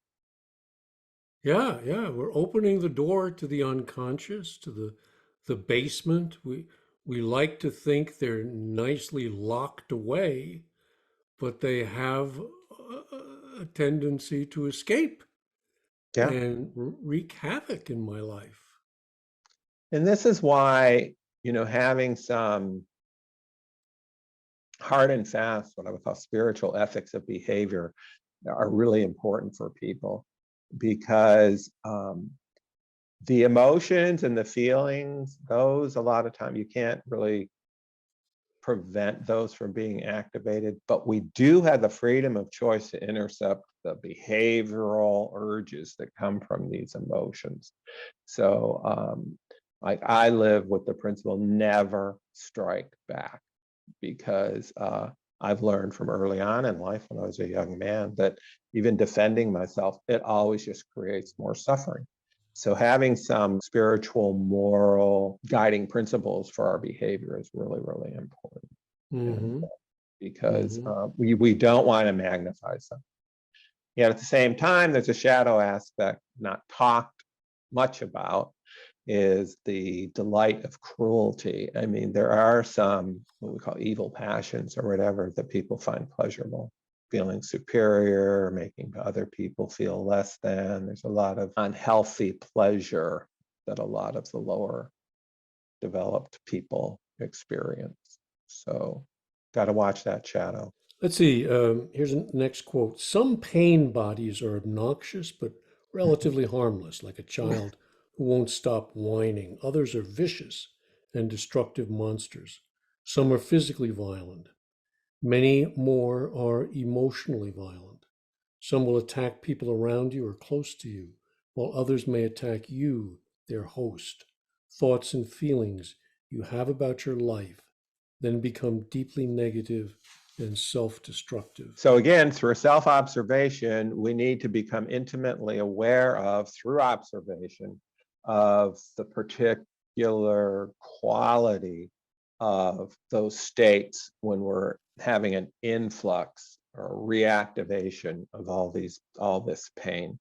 Speaker 1: Yeah, yeah. We're opening the door to the unconscious, to the basement. We like to think they're nicely locked away, but they have a tendency to escape
Speaker 2: Yeah.
Speaker 1: and wreak havoc in my life.
Speaker 2: And this is why, having some hard and fast, what I would call spiritual ethics of behavior, are really important for people, because the emotions and the feelings, those, a lot of time you can't really prevent those from being activated, but we do have the freedom of choice to intercept the behavioral urges that come from these emotions. So like I live with the principle, never strike back, because I've learned from early on in life when I was a young man that even defending myself, it always just creates more suffering. So having some spiritual, moral guiding principles for our behavior is really, really important.
Speaker 1: Mm-hmm.
Speaker 2: Because
Speaker 1: Mm-hmm.
Speaker 2: we don't want to magnify something. Yet at the same time, there's a shadow aspect not talked much about, is the delight of cruelty. I mean, there are some what we call evil passions or whatever that people find pleasurable. feeling superior, making other people feel less than. There's a lot of unhealthy pleasure that a lot of the lower developed people experience. So, got to watch that shadow.
Speaker 1: Let's see. Here's the next quote. Some pain bodies are obnoxious but relatively harmless, like a child who won't stop whining. Others are vicious and destructive monsters. Some are physically violent. Many more are emotionally violent. Some will attack people around you or close to you, while others may attack you, their host. Thoughts and feelings you have about your life then become deeply negative and self destructive.
Speaker 2: So again, through self-observation, we need to become intimately aware of, through observation, of the particular quality of those states when we're having an influx or reactivation of all this pain.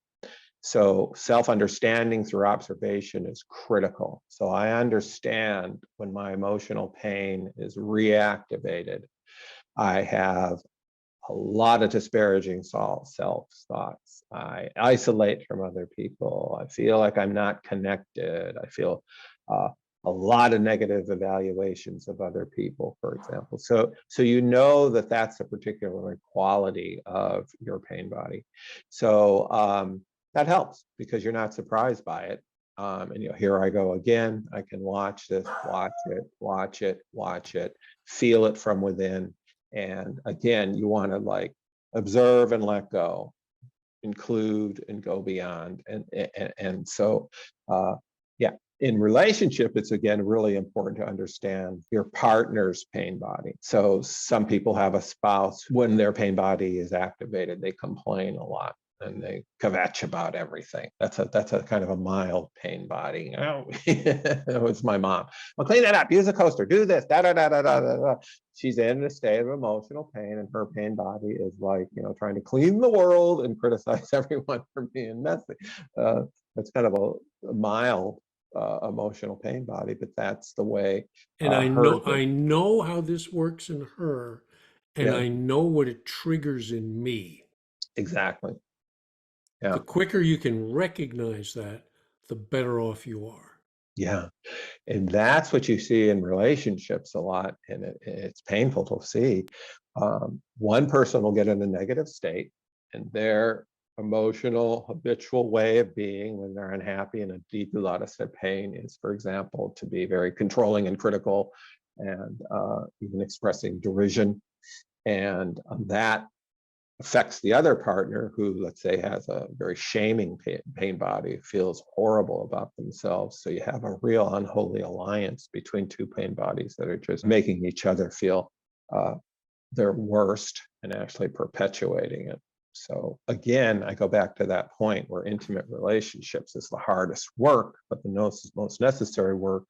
Speaker 2: So self-understanding through observation is critical. So I understand when my emotional pain is reactivated. I have a lot of disparaging self-thoughts. I isolate from other people. I feel like I'm not connected. I feel a lot of negative evaluations of other people, for example. So you know that that's a particular quality of your pain body. So that helps because you're not surprised by it. And here I go again. I can watch this, watch it, feel it from within. And again, you want to like observe and let go, include and go beyond. And so, yeah, in relationship, it's again really important to understand your partner's pain body. So some people have a spouse, when their pain body is activated, they complain a lot and they kvetch about everything. That's a kind of a mild pain body. Oh, it was my mom. Well, clean that up, use a coaster, do this, da da da da da da. She's in a state of emotional pain, and her pain body is like, trying to clean the world and criticize everyone for being messy. That's kind of a mild emotional pain body, but that's the way
Speaker 1: And I
Speaker 2: her.
Speaker 1: know how this works in her, and
Speaker 2: Yeah,
Speaker 1: I know what it triggers in me.
Speaker 2: exactly.
Speaker 1: The
Speaker 2: Yeah,
Speaker 1: quicker you can recognize that, the better off you are.
Speaker 2: yeah. And that's what you see in relationships a lot, and it's painful to see. One person will get in a negative state, and their emotional habitual way of being when they're unhappy and a deeply lot of pain is, for example, to be very controlling and critical, and even expressing derision. And that affects the other partner who, let's say, has a very shaming pain body, feels horrible about themselves. So you have a real unholy alliance between two pain bodies that are just making each other feel their worst and actually perpetuating it. So again, I go back to that point where intimate relationships is the hardest work, but the most necessary work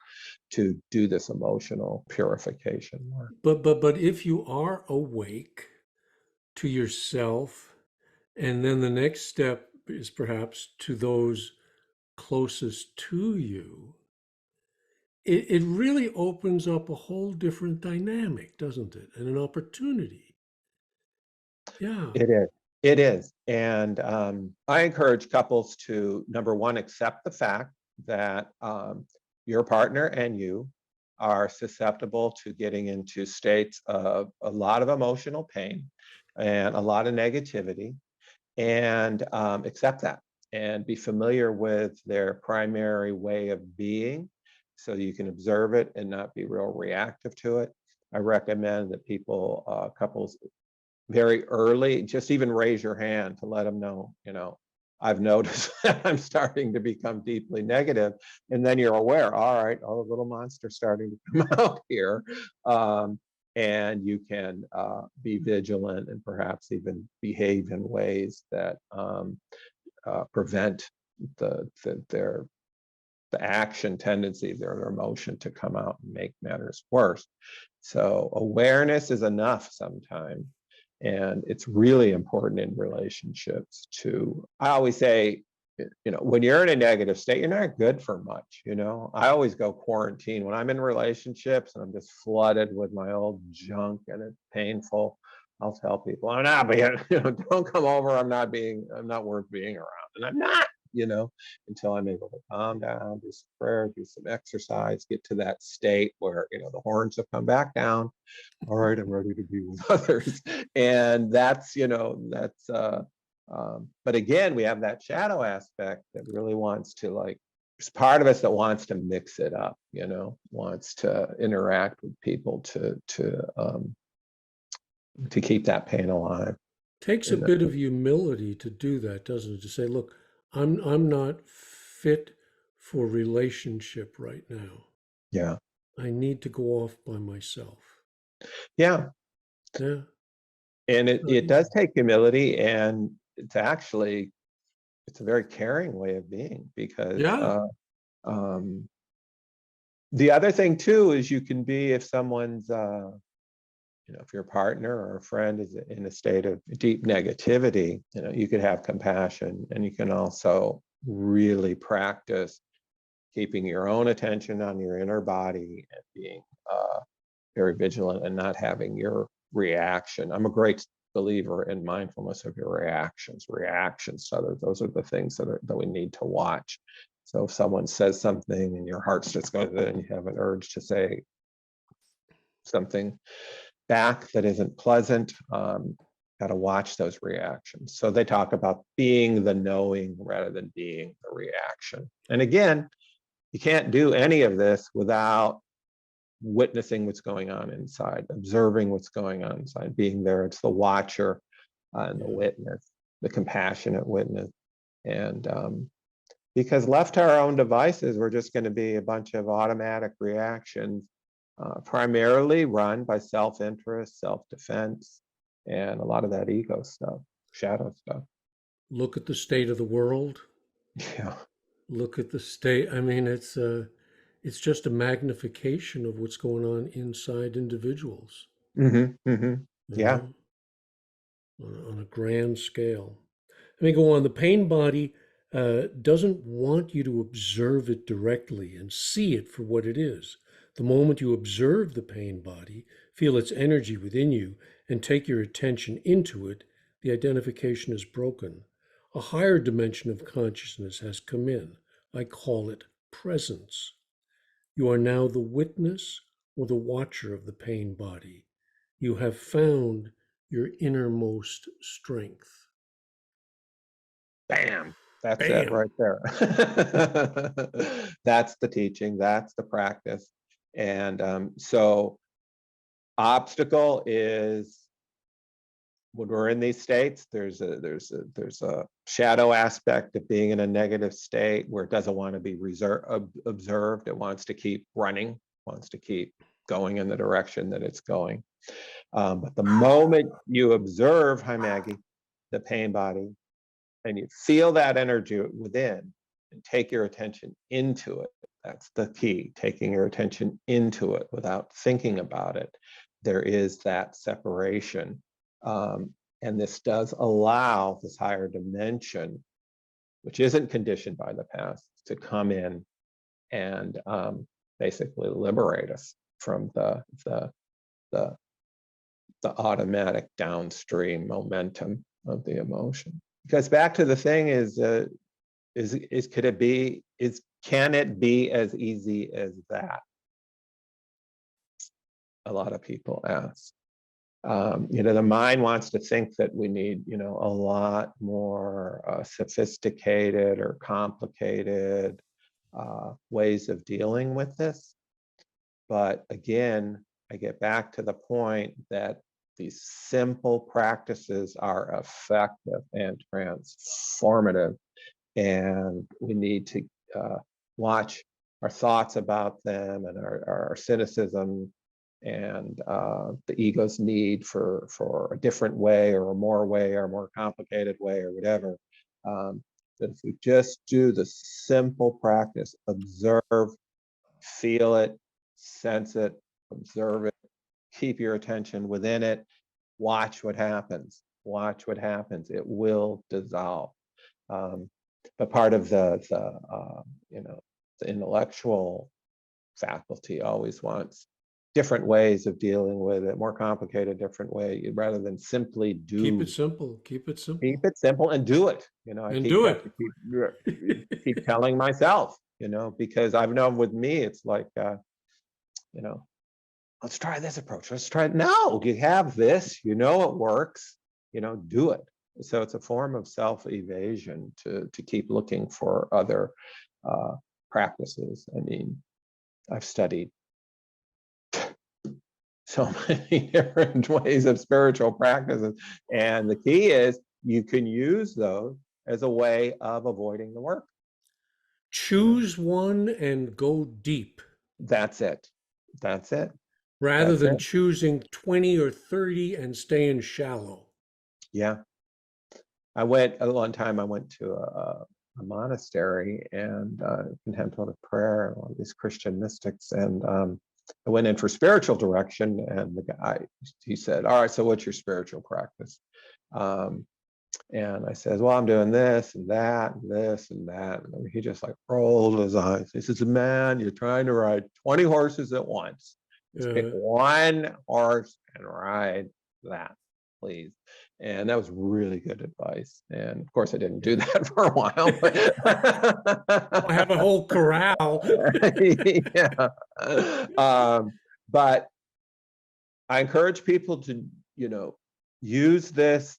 Speaker 2: to do this emotional purification work.
Speaker 1: But if you are awake to yourself, and then the next step is perhaps to those closest to you, it really opens up a whole different dynamic, doesn't it? And an opportunity. Yeah.
Speaker 2: It is. It is. And I encourage couples to, number one, accept the fact that your partner and you are susceptible to getting into states of a lot of emotional pain and a lot of negativity, and accept that and be familiar with their primary way of being so you can observe it and not be real reactive to it. I recommend that couples very early, just even raise your hand to let them know, I've noticed that I'm starting to become deeply negative. And then you're aware, all right, the little monster's starting to come out here. And you can be vigilant and perhaps even behave in ways that prevent their action tendency, their emotion to come out and make matters worse. So awareness is enough sometimes. And it's really important in relationships to, I always say, when you're in a negative state, you're not good for much. I always go quarantine when I'm in relationships and I'm just flooded with my old junk and it's painful. I'll tell people, I'm not being, don't come over. I'm not worth being around. And I'm not, until I'm able to calm down, do some prayer, do some exercise, get to that state where, the horns have come back down. All right, I'm ready to be with others. And but again, we have that shadow aspect that really wants to, like, there's part of us that wants to mix it up, wants to interact with people to keep that pain alive.
Speaker 1: Takes a
Speaker 2: And
Speaker 1: bit of humility to do that, doesn't it? To say, look, I'm not fit for relationship right now.
Speaker 2: yeah,
Speaker 1: I need to go off by myself.
Speaker 2: yeah.
Speaker 1: Yeah.
Speaker 2: And
Speaker 1: It's not
Speaker 2: it does
Speaker 1: easy.
Speaker 2: take humility, and it's a very caring way of being, because
Speaker 1: Yeah.
Speaker 2: um, the other thing too is you can be, if someone's if your partner or a friend is in a state of deep negativity, you could have compassion, and you can also really practice keeping your own attention on your inner body and being very vigilant and not having your reaction. I'm a great believer in mindfulness of your reactions to others. Those are the things that we need to watch. So if someone says something and your heart starts going, and you have an urge to say something back that isn't pleasant, got to watch those reactions. So they talk about being the knowing rather than being the reaction. And again, you can't do any of this without witnessing what's going on inside, observing what's going on inside, being there. It's the watcher and the
Speaker 1: Yeah.
Speaker 2: witness, the compassionate witness. And because left to our own devices, we're just going to be a bunch of automatic reactions, primarily run by self-interest, self-defense, and a lot of that ego stuff, shadow stuff.
Speaker 1: Look at the state of the world.
Speaker 2: Yeah.
Speaker 1: Look at the state. I mean, it's just a magnification of what's going on inside individuals, you
Speaker 2: Yeah.
Speaker 1: know, on a grand scale. Let me go on. The pain body doesn't want you to observe it directly and see it for what it is. The moment you observe the pain body, feel its energy within you, and take your attention into it, the identification is broken. A higher dimension of consciousness has come in. I call it presence. You are now the witness or the watcher of the pain body. You have found your innermost strength.
Speaker 2: Bam. That's it
Speaker 1: Bam.
Speaker 2: right there. That's the teaching. That's the practice. And so obstacle is, when we're in these states, there's a shadow aspect of being in a negative state where it doesn't want to be observed. It wants to keep running, wants to keep going in the direction that it's going. But the moment you observe, hi Maggie, the pain body, and you feel that energy within and take your attention into it, that's the key, taking your attention into it without thinking about it. There is that separation. And this does allow this higher dimension, which isn't conditioned by the past, to come in and basically liberate us from the automatic downstream momentum of the emotion. Because back to the thing is can it be as easy as that? A lot of people ask. The mind wants to think that we need, a lot more sophisticated or complicated ways of dealing with this. But again, I get back to the point that these simple practices are effective and transformative, and we need to watch our thoughts about them and our cynicism and the ego's need for a different way or a more complicated way or whatever. That if we just do the simple practice, observe, feel it, sense it, observe it, keep your attention within it, watch what happens. Watch what happens. It will dissolve. But part of the intellectual faculty always wants different ways of dealing with it, more complicated, different way, rather than simply
Speaker 1: Keep it
Speaker 2: do.
Speaker 1: simple. Keep it simple.
Speaker 2: Keep it simple and do it. I
Speaker 1: And do
Speaker 2: have
Speaker 1: it.
Speaker 2: to keep telling myself, because I've known with me, it's like, you know, let's try this approach. Let's try it. No, you have this, it works, do it. So it's a form of self-evasion to keep looking for other practices. I mean, I've studied so many different ways of spiritual practices. And the key is you can use those as a way of avoiding the work.
Speaker 1: Choose one and go deep
Speaker 2: That's it. That's it.
Speaker 1: rather
Speaker 2: That's
Speaker 1: than
Speaker 2: it.
Speaker 1: choosing 20 or 30 and staying shallow.
Speaker 2: Yeah. I went to a monastery and contemplative prayer and all these Christian mystics. And I went in for spiritual direction, and the guy, he said, "All right, so what's your spiritual practice?" And I said, "Well, I'm doing this and that and this and that." And he just like rolled his eyes. He says, "Man, you're trying to ride 20 horses at once. Just pick one horse and ride that, please." And that was really good advice. And of course, I didn't do that for a while.
Speaker 1: I have a whole corral.
Speaker 2: Yeah. But I encourage people to, use this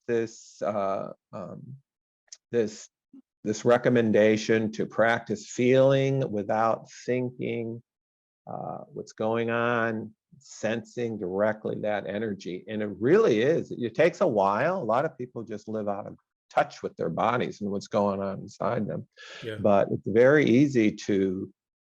Speaker 2: recommendation to practice feeling without thinking what's going on, sensing directly that energy. And it really is. It takes a while. A lot of people just live out of touch with their bodies and what's going on inside them.
Speaker 1: Yeah.
Speaker 2: But it's very easy to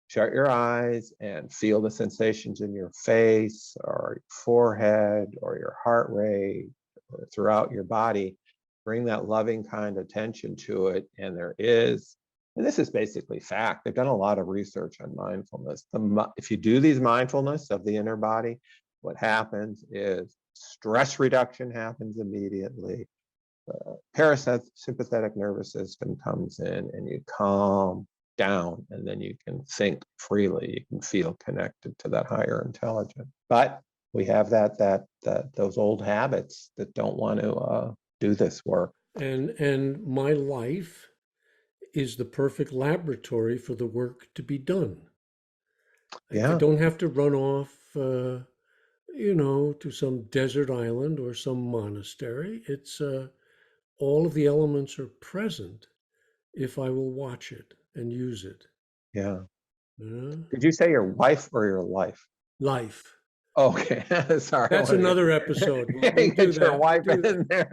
Speaker 2: shut your eyes and feel the sensations in your face or your forehead or your heart rate or throughout your body. Bring that loving kind of attention to it. And this is basically fact. They've done a lot of research on mindfulness. If you do these mindfulness of the inner body, what happens is stress reduction happens immediately. The parasympathetic nervous system comes in and you calm down, and then you can think freely. You can feel connected to that higher intelligence. But we have those old habits that don't want to do this work.
Speaker 1: And my life is the perfect laboratory for the work to be done. I
Speaker 2: Yeah.
Speaker 1: don't have to run off, to some desert island or some monastery. It's all of the elements are present if I will watch it and use it.
Speaker 2: Yeah.
Speaker 1: Yeah.
Speaker 2: Did you say your wife or your life?
Speaker 1: Life.
Speaker 2: Okay, sorry.
Speaker 1: That's another episode. We'll do
Speaker 2: Get your
Speaker 1: that.
Speaker 2: wife
Speaker 1: We'll do
Speaker 2: in there.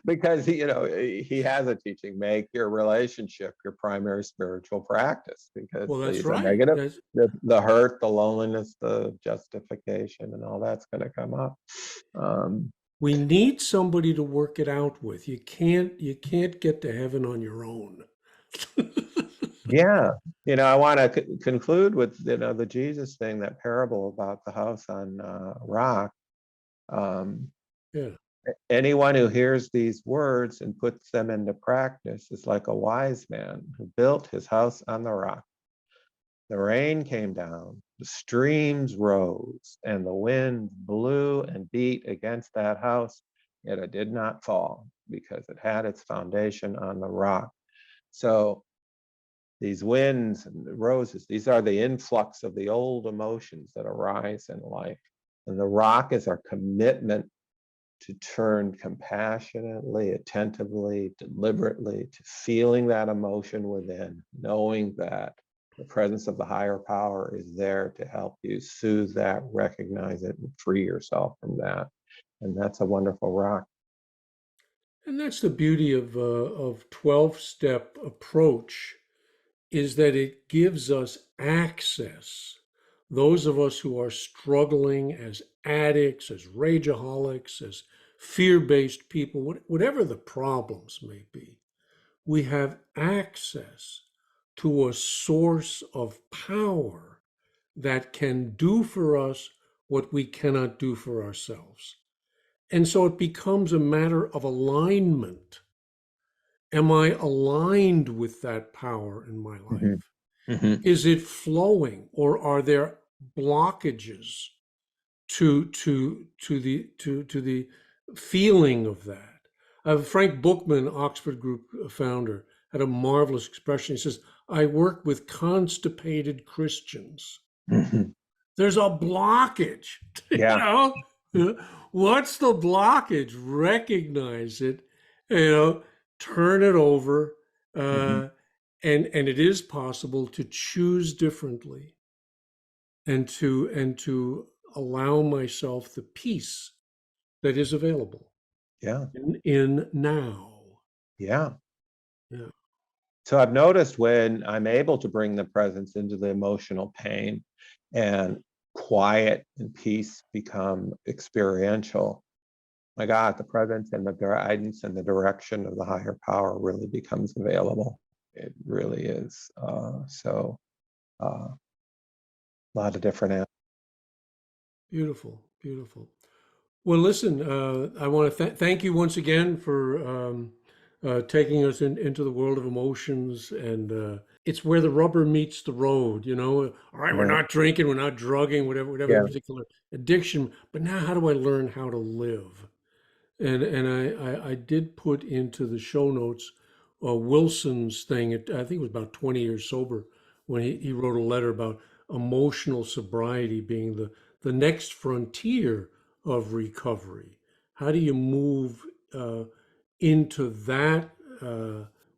Speaker 2: Because he has a teaching. Make your relationship your primary spiritual practice, because
Speaker 1: Well, that's
Speaker 2: these
Speaker 1: right.
Speaker 2: are negative. The hurt, the loneliness, the justification, and all that's going to come up.
Speaker 1: We need somebody to work it out with. You can't get to heaven on your own.
Speaker 2: Yeah. I want to conclude with, the Jesus thing, that parable about the house on rock.
Speaker 1: Yeah.
Speaker 2: Anyone who hears these words and puts them into practice is like a wise man who built his house on the rock. The rain came down, the streams rose, and the wind blew and beat against that house, yet it did not fall because it had its foundation on the rock. So these winds and the roses, these are the influx of the old emotions that arise in life. And the rock is our commitment to turn compassionately, attentively, deliberately to feeling that emotion within, knowing that the presence of the higher power is there to help you soothe that, recognize it, and free yourself from that. And that's a wonderful rock.
Speaker 1: And that's the beauty of 12-step approach, is that it gives us access. Those of us who are struggling as addicts, as rageaholics, as fear-based people, whatever the problems may be, we have access to a source of power that can do for us what we cannot do for ourselves. And so it becomes a matter of alignment. Am I aligned with that power in my life?
Speaker 2: Mm-hmm. Mm-hmm.
Speaker 1: Is it flowing, or are there blockages to the feeling of that. Frank Bookman, Oxford Group founder, had a marvelous expression. He says, "I work with constipated Christians."
Speaker 2: Mhm.
Speaker 1: There's a blockage,
Speaker 2: Yeah.
Speaker 1: What's the blockage? Recognize it, turn it over,
Speaker 2: Mhm.
Speaker 1: and it is possible to choose differently and to allow myself the peace that is available
Speaker 2: Yeah.
Speaker 1: in now.
Speaker 2: Yeah.
Speaker 1: Yeah.
Speaker 2: So I've noticed when I'm able to bring the presence into the emotional pain and quiet and peace become experiential, my God, the presence and the guidance and the direction of the higher power really becomes available. It really is. A lot of different.
Speaker 1: Beautiful, beautiful. Well, listen, I want to thank you once again for taking us into the world of emotions, and it's where the rubber meets the road. All right, we're
Speaker 2: Right.
Speaker 1: not drinking, we're not drugging, whatever
Speaker 2: Yeah.
Speaker 1: particular addiction, but now how do I learn how to live? And I did put into the show notes Wilson's thing. I think it was about 20 years sober when he wrote a letter about emotional sobriety being the next frontier of recovery. How do you move into that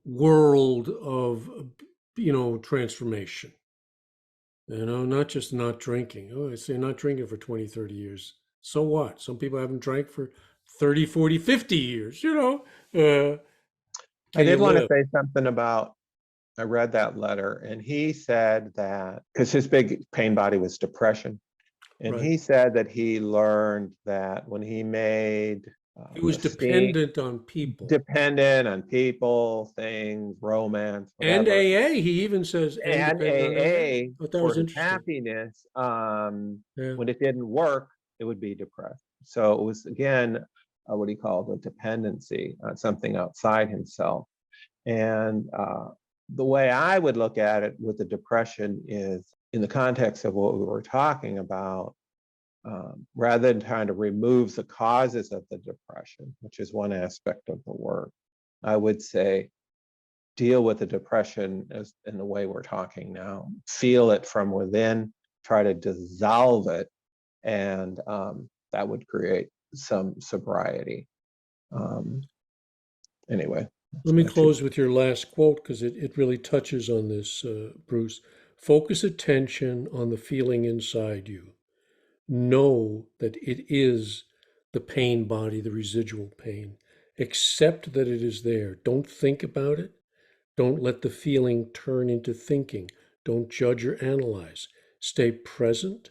Speaker 1: world of transformation? Not just not drinking. Oh, I say not drinking for 20, 30 years. So what? Some people haven't drank for 30, 40, 50 years,
Speaker 2: I
Speaker 1: Can you
Speaker 2: did want to
Speaker 1: live?
Speaker 2: say something about, I read that letter and he said that because his big pain body was depression. And
Speaker 1: Right.
Speaker 2: he said that he learned that when he made
Speaker 1: He was
Speaker 2: mistake,
Speaker 1: dependent on people.
Speaker 2: dependent on people, things, romance,
Speaker 1: And
Speaker 2: whatever,
Speaker 1: AA, he even says, and
Speaker 2: and
Speaker 1: dependent on AA. I
Speaker 2: AA
Speaker 1: thought that
Speaker 2: for
Speaker 1: was
Speaker 2: his
Speaker 1: interesting.
Speaker 2: happiness,
Speaker 1: Yeah.
Speaker 2: when it didn't work, it would be depressed. So it was, again, what he called a dependency on something outside himself. And the way I would look at it with the depression is in the context of what we were talking about, rather than trying to remove the causes of the depression, which is one aspect of the work, I would say deal with the depression as in the way we're talking now. Feel it from within, try to dissolve it, and that would create some sobriety. Um, anyway,
Speaker 1: Let
Speaker 2: that's
Speaker 1: me
Speaker 2: my two.
Speaker 1: close with your last quote because it really touches on this, Bruce. Focus attention on the feeling inside you. Know that it is the pain body, the residual pain. Accept that it is there. Don't think about it. Don't let the feeling turn into thinking. Don't judge or analyze. Stay present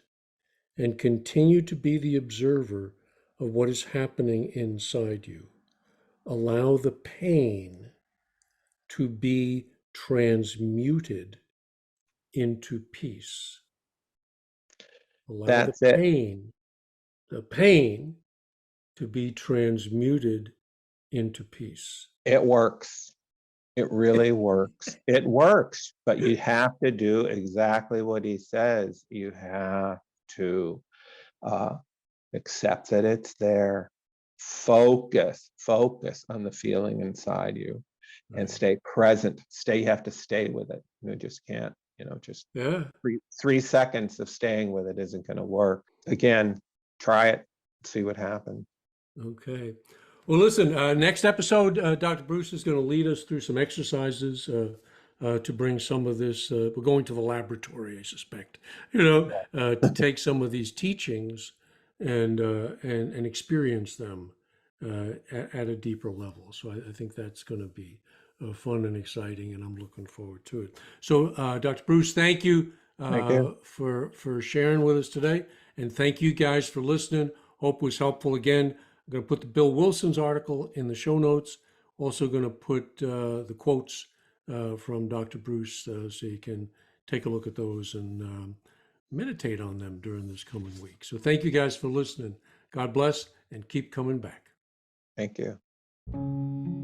Speaker 1: and continue to be the observer of what is happening inside you. Allow the pain to be transmuted into peace. Allow
Speaker 2: That's it.
Speaker 1: the pain to be transmuted into peace.
Speaker 2: It works. It really works. It works, but you have to do exactly what he says. You have to uh, accept that it's there. Focus on the feeling inside you and
Speaker 1: Right.
Speaker 2: stay present. You have to stay with it. You just can't, just
Speaker 1: Yeah.
Speaker 2: 3 seconds of staying with it isn't going to work. Again, try it, see what happens.
Speaker 1: Okay. Well, listen, next episode, Dr. Bruce is going to lead us through some exercises to bring some of this. We're going to the laboratory, I suspect, to take some of these teachings and experience them at a deeper level. So I think that's going to be fun and exciting, and I'm looking forward to it. So, Dr. Bruce, thank you
Speaker 2: Thank you.
Speaker 1: for sharing with us today, and thank you guys for listening. Hope it was helpful. Again, I'm going to put the Bill Wilson's article in the show notes. Also going to put the quotes from Dr. Bruce so you can take a look at those and meditate on them during this coming week. So thank you guys for listening. God bless and keep coming back.
Speaker 2: Thank you.